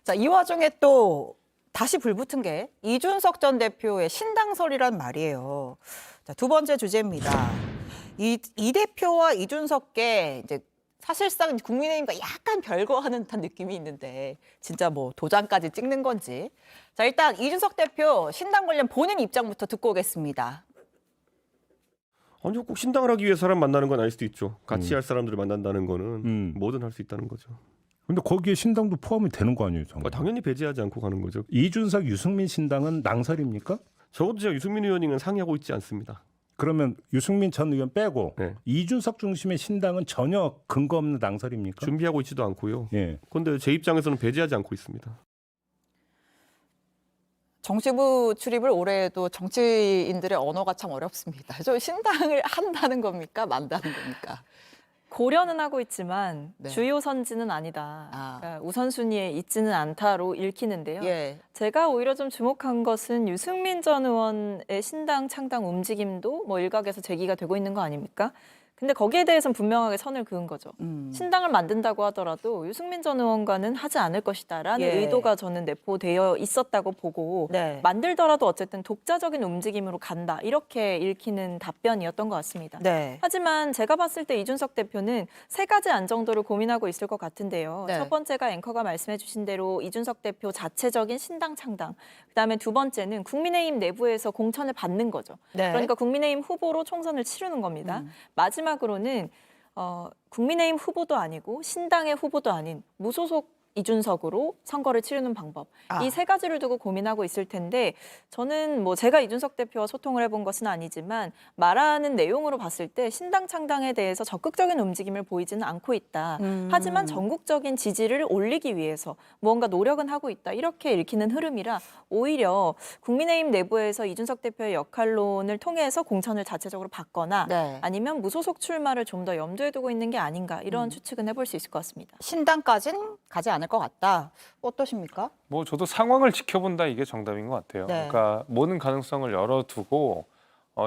자, 이 와중에 또 다시 불붙은 게 이준석 전 대표의 신당설이란 말이에요. 자, 두 번째 주제입니다. 이 대표와 이준석께 이제 사실상 국민의힘과 약간 별거하는 듯한 느낌이 있는데 진짜 뭐 도장까지 찍는 건지. 자, 일단 이준석 대표 신당 관련 본인 입장부터 듣고 오겠습니다. 아니요, 꼭 신당을 하기 위해 사람 만나는 건 아닐 수도 있죠. 같이 할 사람들을 만난다는 거는 뭐든 할 수 있다는 거죠. 근데 거기에 신당도 포함이 되는 거 아니에요? 정말? 당연히 배제하지 않고 가는 거죠. 이준석, 유승민 신당은 낭설입니까? 적어도 제가 유승민 의원님은 상의하고 있지 않습니다. 그러면 유승민 전 의원 빼고 네. 이준석 중심의 신당은 전혀 근거 없는 낭설입니까? 준비하고 있지도 않고요. 예. 그런데 제 입장에서는 배제하지 않고 있습니다. 정치부 출입을 올해 해도 정치인들의 언어가 참 어렵습니다. 저 신당을 한다는 겁니까? 만다는 겁니까? 고려는 하고 있지만 네. 주요 선지는 아니다. 아. 그러니까 우선순위에 있지는 않다로 읽히는데요. 예. 제가 오히려 좀 주목한 것은 유승민 전 의원의 신당 창당 움직임도 뭐 일각에서 제기가 되고 있는 거 아닙니까? 근데 거기에 대해서는 분명하게 선을 그은 거죠. 신당을 만든다고 하더라도 유승민 전 의원과는 하지 않을 것이다라는 예. 의도가 저는 내포되어 있었다고 보고 네. 만들더라도 어쨌든 독자적인 움직임으로 간다 이렇게 읽히는 답변이었던 것 같습니다. 네. 하지만 제가 봤을 때 이준석 대표는 세 가지 안 정도를 고민하고 있을 것 같은데요. 네. 첫 번째가 앵커가 말씀해 주신 대로 이준석 대표 자체적인 신당 창당. 그다음에 두 번째는 국민의힘 내부에서 공천을 받는 거죠. 네. 그러니까 국민의힘 후보로 총선을 치르는 겁니다. 마지막으로는 국민의힘 후보도 아니고 신당의 후보도 아닌 무소속 이준석으로 선거를 치르는 방법. 아. 이 세 가지를 두고 고민하고 있을 텐데 저는 뭐 제가 이준석 대표와 소통을 해본 것은 아니지만 말하는 내용으로 봤을 때 신당 창당에 대해서 적극적인 움직임을 보이지는 않고 있다. 하지만 전국적인 지지를 올리기 위해서 무언가 노력은 하고 있다. 이렇게 읽히는 흐름이라 오히려 국민의힘 내부에서 이준석 대표의 역할론을 통해서 공천을 자체적으로 받거나 네. 아니면 무소속 출마를 좀 더 염두에 두고 있는 게 아닌가 이런 추측은 해볼 수 있을 것 같습니다. 신당까지는 가지 않을 것 같다. 어떠십니까? 뭐 저도 상황을 지켜본다 이게 정답인 것 같아요. 네. 그러니까 모든 가능성을 열어두고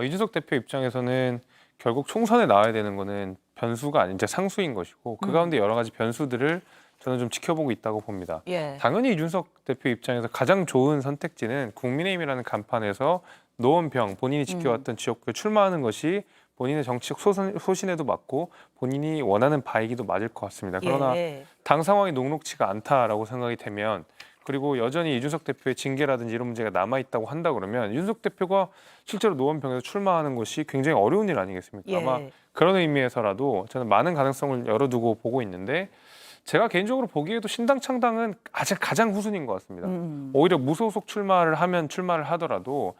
이준석 대표 입장에서는 결국 총선에 나와야 되는 거는 변수가 아닌 이제 상수인 것이고 그 가운데 여러 가지 변수들을 저는 좀 지켜보고 있다고 봅니다. 예. 당연히 이준석 대표 입장에서 가장 좋은 선택지는 국민의힘이라는 간판에서 노원병 본인이 지켜왔던 지역구에 출마하는 것이 본인의 정치적 소신에도 맞고 본인이 원하는 바이기도 맞을 것 같습니다. 그러나 예. 당 상황이 녹록치가 않다라고 생각이 되면 그리고 여전히 이준석 대표의 징계라든지 이런 문제가 남아있다고 한다 그러면 이준석 대표가 실제로 노원병에서 출마하는 것이 굉장히 어려운 일 아니겠습니까? 예. 아마 그런 의미에서라도 저는 많은 가능성을 열어두고 보고 있는데 제가 개인적으로 보기에도 신당 창당은 아직 가장 후순인 것 같습니다. 오히려 무소속 출마를 하더라도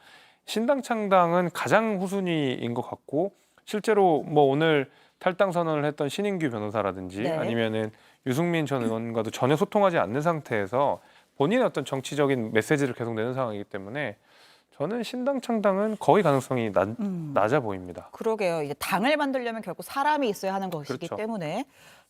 신당 창당은 가장 후순위인 것 같고 실제로 뭐 오늘 탈당 선언을 했던 신인규 변호사라든지 네. 아니면은 유승민 전 의원과도 전혀 소통하지 않는 상태에서 본인의 어떤 정치적인 메시지를 계속 내는 상황이기 때문에 저는 신당 창당은 거의 가능성이 낮아 보입니다. 그러게요. 이제 당을 만들려면 결국 사람이 있어야 하는 것이기 그렇죠. 때문에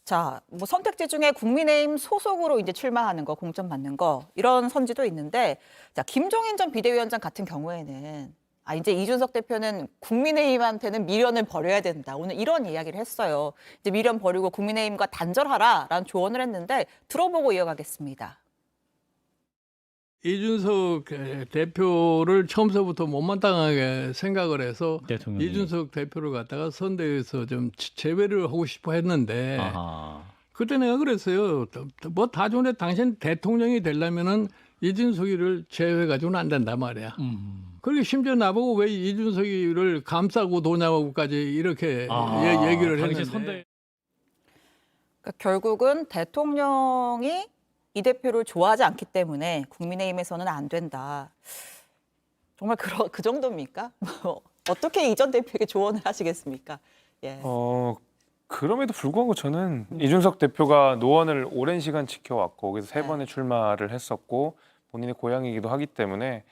자, 뭐 선택지 중에 국민의힘 소속으로 이제 출마하는 거, 공천 받는 거 이런 선지도 있는데 자, 김종인 전 비대위원장 같은 경우에는 이제 이준석 대표는 국민의힘한테는 미련을 버려야 된다. 오늘 이런 이야기를 했어요. 이제 미련 버리고 국민의힘과 단절하라라는 조언을 했는데 들어보고 이어가겠습니다. 이준석 대표를 처음서부터 못마땅하게 생각을 해서 대통령이. 이준석 대표를 갖다가 선대에서 좀 제외를 하고 싶어 했는데 아하. 그때 내가 그랬어요. 뭐 다 좋은데 당신 대통령이 되려면은 이준석이를 제외해가지고는 안 된단 말이야. 그리고 심지어 나보고 왜 이준석이를 감싸고 도냐고까지 이렇게 얘기를 당시 했는데 선대. 그러니까 결국은 대통령이 이 대표를 좋아하지 않기 때문에 국민의힘에서는 안 된다. 정말 그 정도입니까? 뭐 어떻게 이 전 대표에게 조언을 하시겠습니까? 예. 그럼에도 불구하고 저는 이준석 대표가 노원을 오랜 시간 지켜왔고 거기서 세 네. 번의 출마를 했었고 본인의 고향이기도 하기 때문에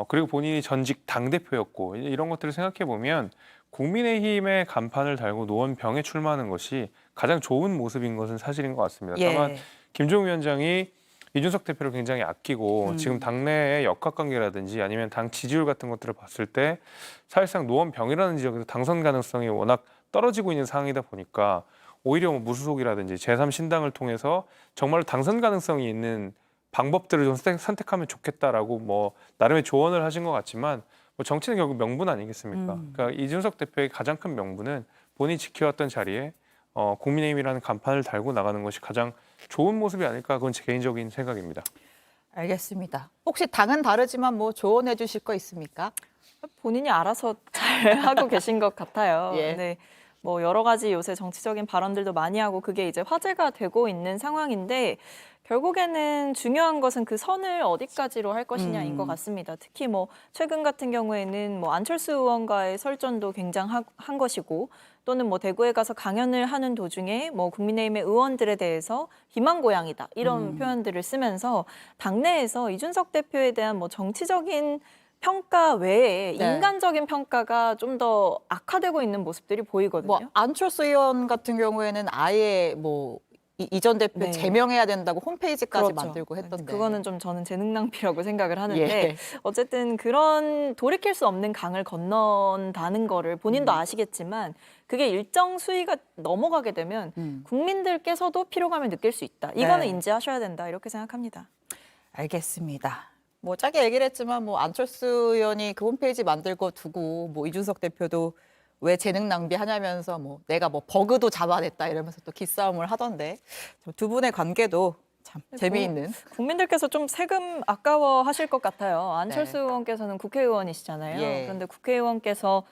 그리고 본인이 전직 당대표였고 이런 것들을 생각해 보면 국민의힘의 간판을 달고 노원병에 출마하는 것이 가장 좋은 모습인 것은 사실인 것 같습니다. 예. 다만 김종인 위원장이 이준석 대표를 굉장히 아끼고 지금 당내의 역학관계라든지 아니면 당 지지율 같은 것들을 봤을 때 사실상 노원병이라는 지역에서 당선 가능성이 워낙 떨어지고 있는 상황이다 보니까 오히려 뭐 무소속이라든지 제3신당을 통해서 정말로 당선 가능성이 있는 방법들을 좀 선택하면 좋겠다라고 뭐 나름의 조언을 하신 것 같지만 뭐 정치는 결국 명분 아니겠습니까? 그러니까 이준석 대표의 가장 큰 명분은 본인이 지켜왔던 자리에 국민의힘이라는 간판을 달고 나가는 것이 가장 좋은 모습이 아닐까 그건 제 개인적인 생각입니다. 알겠습니다. 혹시 당은 다르지만 뭐 조언해 주실 거 있습니까? 본인이 알아서 잘 하고 계신 것 같아요. 예. 네. 뭐 여러 가지 요새 정치적인 발언들도 많이 하고 그게 이제 화제가 되고 있는 상황인데 결국에는 중요한 것은 그 선을 어디까지로 할 것이냐인 것 같습니다. 특히 뭐 최근 같은 경우에는 뭐 안철수 의원과의 설전도 굉장한 것이고 또는 뭐 대구에 가서 강연을 하는 도중에 뭐 국민의힘의 의원들에 대해서 희망고양이다 이런 표현들을 쓰면서 당내에서 이준석 대표에 대한 뭐 정치적인 평가 외에 네. 인간적인 평가가 좀 더 악화되고 있는 모습들이 보이거든요. 뭐 안철수 의원 같은 경우에는 아예 뭐 이전 대표 네. 제명해야 된다고 홈페이지까지 그렇죠. 만들고 했던데. 그거는 좀 저는 재능 낭비라고 생각을 하는데 예. 어쨌든 그런 돌이킬 수 없는 강을 건넌다는 거를 본인도 아시겠지만 그게 일정 수위가 넘어가게 되면 국민들께서도 피로감을 느낄 수 있다. 이거는 네. 인지하셔야 된다. 이렇게 생각합니다. 알겠습니다. 뭐 짧게 얘기를 했지만 뭐 안철수 의원이 그 홈페이지 만들고 두고 뭐 이준석 대표도 왜 재능 낭비하냐면서 뭐 내가 뭐 버그도 잡아냈다 이러면서 또 기싸움을 하던데 두 분의 관계도 참 재미있는. 국민들께서 좀 세금 아까워하실 것 같아요. 안철수 의원께서는 국회의원이시잖아요. 예. 그런데 국회의원께서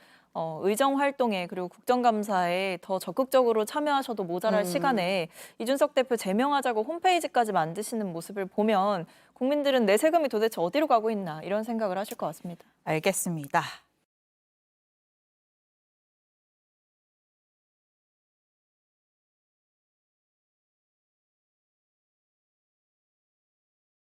의정 활동에 그리고 국정감사에 더 적극적으로 참여하셔도 모자랄 시간에 이준석 대표 제명하자고 홈페이지까지 만드시는 모습을 보면 국민들은 내 세금이 도대체 어디로 가고 있나 이런 생각을 하실 것 같습니다. 알겠습니다.